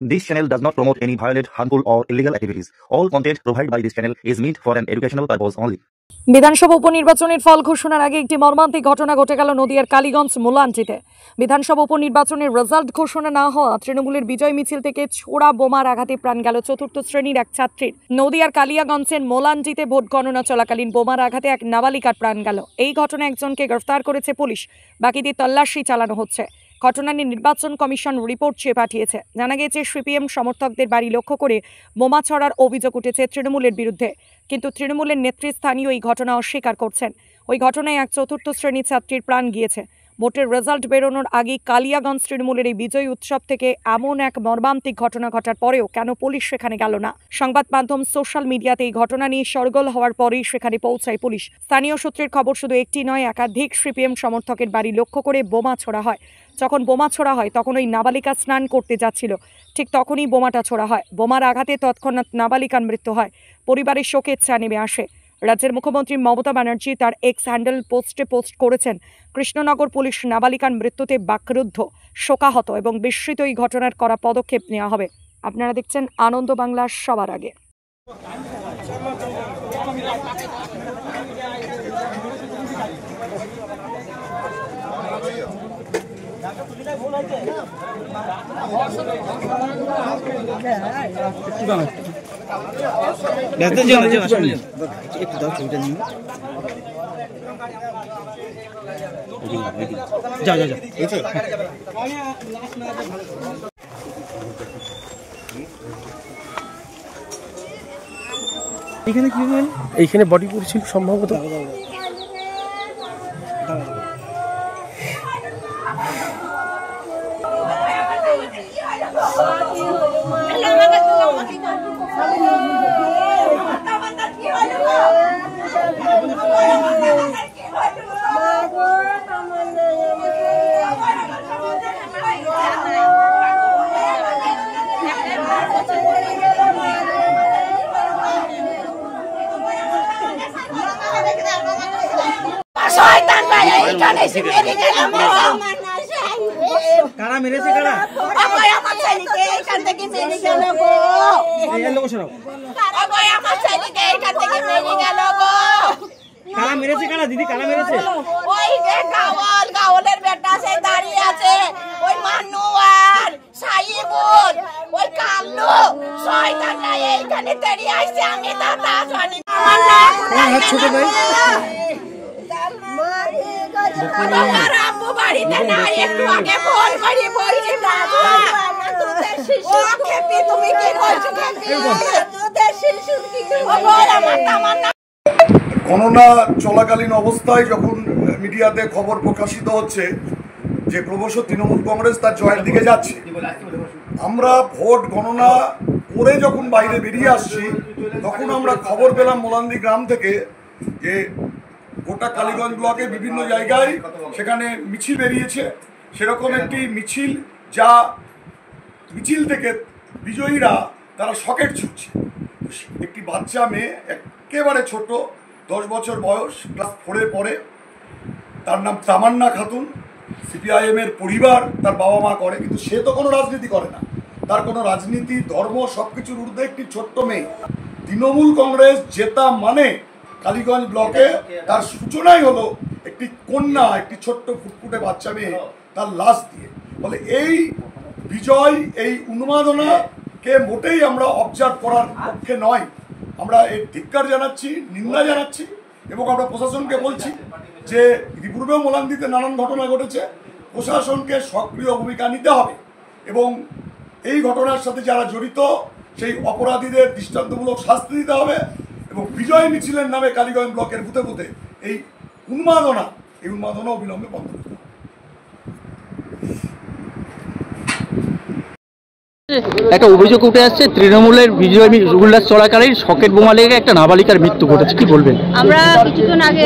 This channel does not promote any violent, harmful, or illegal activities. All content provided by this channel is meant for an educational purpose only. বিধানসভা উপনির্বাচনের ফল ঘোষণার আগে একটি মর্মান্তিক ঘটনা ঘটে গেল নদিয়ার কালীগঞ্জ মোলাঞ্চিতে। বিধানসভা উপনির্বাচনের রেজাল্ট ঘোষণা না হওয়া তৃণমূলের বিজয় মিছিল থেকে ছোড়া বোমার আঘাতে প্রাণ গেল চতুর্থ শ্রেণীর এক ছাত্রীর। নদিয়ার কালিয়াগঞ্জের মোলাঞ্চিতে ভোট গণনা চলাকালীন বোমার আঘাতে এক নাবালিকার প্রাণ গেল। এই ঘটনায় একজনকে গ্রেফতার করেছে পুলিশ, বাকিদের তল্লাশি চালানো হচ্ছে। ঘটনা নিয়ে নির্বাচন কমিশন রিপোর্ট চেয়ে পাঠিয়েছে। জানা গেছে সিপিএম সমর্থকদের বাড়ি লক্ষ্য করে বোমা ছড়ার অভিযোগ উঠেছে তৃণমূলের বিরুদ্ধে, কিন্তু তৃণমূলের নেতৃস্থানীয় এই ঘটনা অস্বীকার করছেন। ওই ঘটনায় এক চতুর্থ শ্রেণীর ছাত্রীর প্রাণ গিয়েছে। ভোটের রেজাল্ট বেরোনোর আগে কালিয়াগঞ্জ তৃণমূলের এই বিজয়ী উৎসব থেকে এমন এক মর্মান্তিক ঘটনা ঘটার পরেও কেন পুলিশ সেখানে গেল না? সংবাদ মাধ্যম সোশ্যাল মিডিয়াতে এই ঘটনা নিয়ে শোরগোল হওয়ার পরেই সেখানে পৌঁছায় পুলিশ। স্থানীয় সূত্রের খবর, শুধু একটি নয়, একাধিক সিপিএম সমর্থকের বাড়ি লক্ষ্য করে বোমা ছোড়া হয়। যখন বোমা ছোড়া হয় তখন ওই নাবালিকা স্নান করতে যাচ্ছিল, ঠিক তখনই বোমাটা ছোড়া হয়। বোমার আঘাতে তৎক্ষণাৎ নাবালিকার মৃত্যু হয়। পরিবারের শোকের ছায়া নেমে আসে। রাজ্যের মুখ্যমন্ত্রী মমতা ব্যানার্জি তার এক্স হ্যান্ডেল পোস্ট করেছেন, কৃষ্ণনগর পুলিশ নাবালিকার মৃত্যুতে বাকরুদ্ধ, শোকাহত এবং বিস্মিত এই ঘটনার করা পদক্ষেপ নেওয়া হবে। আপনারা দেখছেন আনন্দ বাংলা সবার আগে। এখানে কি হল? এইখানে বডি পড়ছিল সম্ভবত। কারা মেরেছে? কারা? আমার ছেলেকে এখান থেকে মেরে গেল গো। এই লোক শোনাও। আমার ছেলেকে এখান থেকে মেরে গেল গো। কারা মেরেছে? কারা দিদি? কারা মেরেছে? ওই যে গাওয়ালের বেটা সে দাঁড়িয়ে আছে, ওই মানুয়ার সাইবুল, ওই কাল্লু শয়তানরা এইখানে দাঁড়িয়ে আছে। আমি তা জানি না। আমার ছোট ভাই আমার আব্বু বাড়িতে নাই, একটু আগে ফোন করে বলছি বাবা তোদের শিশু খেপি, তুমি কি করছো খেপি? তোদের শিশু কি আমার তামান্না। গণনা চলাকালীন অবস্থায় যখন মিডিয়াতে খবর প্রকাশিত হচ্ছে যে ক্রমশ তৃণমূল কংগ্রেস তার জয়ের দিকে যাচ্ছে, আমরা ভোট গণনা করে যখন বাইরে বেরিয়ে আসছি তখন আমরা খবর পেলাম মোলান্দি গ্রাম থেকে যে গোটা কালীগঞ্জ ব্লকে বিভিন্ন জায়গায় সেখানে মিছিল বেরিয়েছে। সেরকম একটি মিছিল, যা মিছিল থেকে বিজয়ীরা তারা সকেট ছুটছে। একটি বাচ্চা মেয়ে, একেবারে ছোট, 10 বছর বয়স, ক্লাস 4-এ পড়ে, তার নাম তামান্না খাতুন। সিপিআইএমের পরিবার তার বাবা মা করে, কিন্তু সে তো কোনো রাজনীতি করে না। তার কোনো রাজনীতি, ধর্ম, সব কিছুর ঊর্ধ্বে একটি ছোট্ট মেয়ে। তৃণমূল কংগ্রেস জেতা মানে কালীগঞ্জ ব্লকে তার সূচনাই হলো একটি কন্যা, একটি ছোট্ট ফুটফুটে বাচ্চা মেয়ে তার লাশ দিয়ে। বলে এই বিজয়, এই উন্মাদনাকে মোটেই আমরা অবজার্ভ করার পক্ষে নয়। আমরা এর ধিক্কার জানাচ্ছি, নিন্দা জানাচ্ছি এবং আমরা প্রশাসনকে বলছি যে ইতিপূর্বেও মোলান্দিতে নানান ঘটনা ঘটেছে, প্রশাসনকে সক্রিয় ভূমিকা নিতে হবে এবং এই ঘটনার সাথে যারা জড়িত সেই অপরাধীদের দৃষ্টান্তমূলক শাস্তি দিতে হবে এবং বিজয় মিছিলের নামে কালীগঞ্জ ব্লকের বুথে বুথে এই উন্মাদনা অবিলম্বে বন্ধ করতে হবে। একটা অভিযোগ উঠে আসছে, তৃণমূলের বিজয় উল্লাস চলাকালীন সকেট বোমা লেগে একটা নাবালিকার মৃত্যু ঘটেছে, কি বলবেন? আমরা কিছুক্ষণ আগে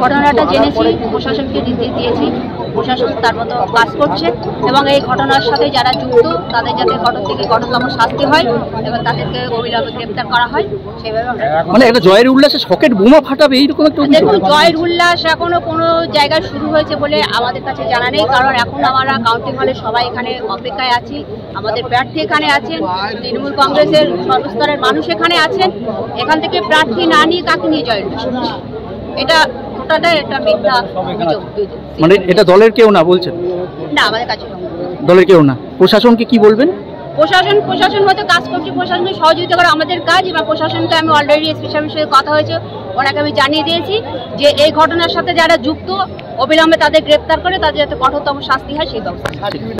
ঘটনাটা জেনেছি, প্রশাসনকে নির্দেশ দিয়েছি, প্রশাসন তার মতো কাজ করছে এবং এই ঘটনার সাথে যারা যুক্ত তাদের যাতে কঠোর থেকে কঠোরতম শাস্তি হয় এবং তাদেরকে অবিলম্বে গ্রেপ্তার করা হয়, সেভাবে মানে একটা জয়ের উল্লাসে সকেট বোমা ফাটাবে এইরকম একটা অভিযোগ। দেখুন, জয়ের উল্লাস এখনো কোনো জায়গায় শুরু হয়েছে বলে আমাদের কাছে জানা নেই, কারণ এখন আমরা কাউন্টিং হলে সবাই এখানে অপেক্ষায় আছি। আমাদের প্রার্থী এখানে আছেন, তৃণমূল কংগ্রেসের সর্বস্তরের মানুষ এখানে আছেন। এখান থেকে প্রার্থী না নিয়ে কাকে নিয়ে জয়েন করছে, এটা ওটাটাই একটা মিথ্যা অভিযোগ। মানে এটা দলের কেউ না বলছেন? না, আমাদের কাছে দলের কেউ না। প্রশাসনকে কি বলবেন? প্রশাসন হয়তো কাজ করছে, প্রশাসনকে সহযোগিতা করা আমাদের কাজ। এবং প্রশাসনকে আমি অলরেডি এসপি সাহেবের সাথে কথা হয়েছে, ওনাকে আমি জানিয়ে দিয়েছি যে এই ঘটনার সাথে যারা যুক্ত অবিলম্বে তাদের গ্রেপ্তার করে তাদের যাতে কঠোরতম শাস্তি হয় সেই ব্যবস্থা।